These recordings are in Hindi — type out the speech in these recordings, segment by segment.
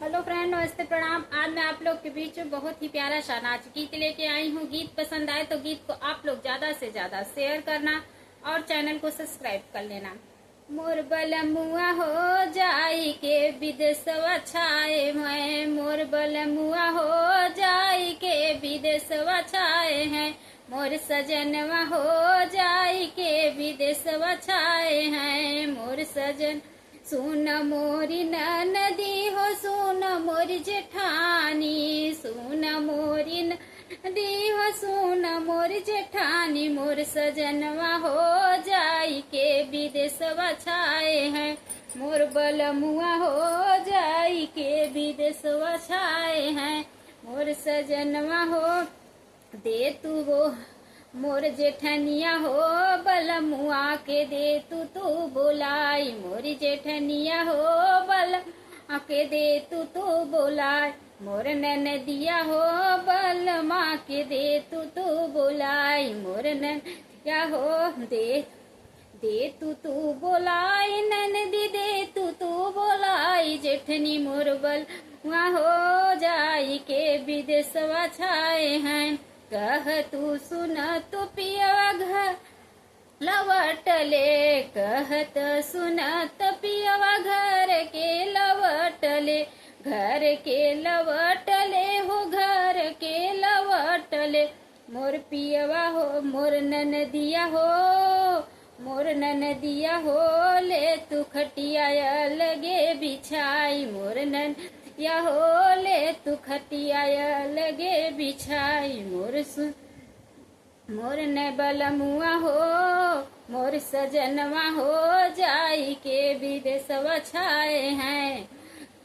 हेलो फ्रेंड, नमस्ते, प्रणाम। आज मैं आप लोग के बीच में बहुत ही प्यारा सा नाच गीत लेके आई हूँ। गीत पसंद आए तो गीत को आप लोग ज्यादा से ज्यादा शेयर करना और चैनल को सब्सक्राइब कर लेना। मोर बलमुआ हो जाई के विदेशवा छाए हैं, मोर बलमुआ हो जाई के विदेशवा छाए हैं, मोर सजनवा हो जाई के विदेशवा छाए हैं, मोर सजन। सुन मोरी नदी हो, सुन मोरी जेठानी, सुन मोरी नदी हो, सुन मोरी जेठानी, मोर सजनवा हो जाई के विदेशवा छाए हैं, मोर बलमुआ हो जाई के विदेशवा छाए हैं, मोर सजनवा हो दे तू वो, मोर जेठनिया हो बलमुआ के दे तू बोलाई, मोरी जेठनिया हो बलमुआ के दे तू बोलाई, मोर ननदिया हो बलमा के दे तू बोलाई, मोर ननदिया हो दे तू बोलाई, ननदी दे तू बोलाई, जेठनी मोर बलमुआ हो जाई के विदेशवा छाए हैं, कह तू सुन तू पिया घर लवटले, कहत सुनत पियवा घर के लवटले, घर के लवटले हो, घर के लवटले, मोर पियवा हो, मोर ननदिया हो, मोर ननदिया हो, ले तू खटिया लगे बिछाई, मोर ननदिया हो, ले तू खटिया लगे बिछाई, मोर न बलमुआ हो, मोर सजनवा हो जाई के विदेशवा छाए हैं,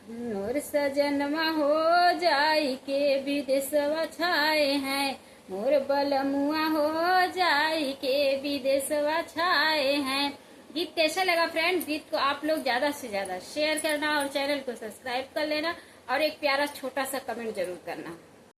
मोर सजनवा हो जाई के विदेशवा छाए हैं, मोर बलमुआ हो जाई के विदेशवा छाए हैं। गीत कैसा लगा फ्रेंड्स? गीत को आप लोग ज्यादा से ज्यादा शेयर करना और चैनल को सब्सक्राइब कर लेना और एक प्यारा छोटा सा कमेंट जरूर करना।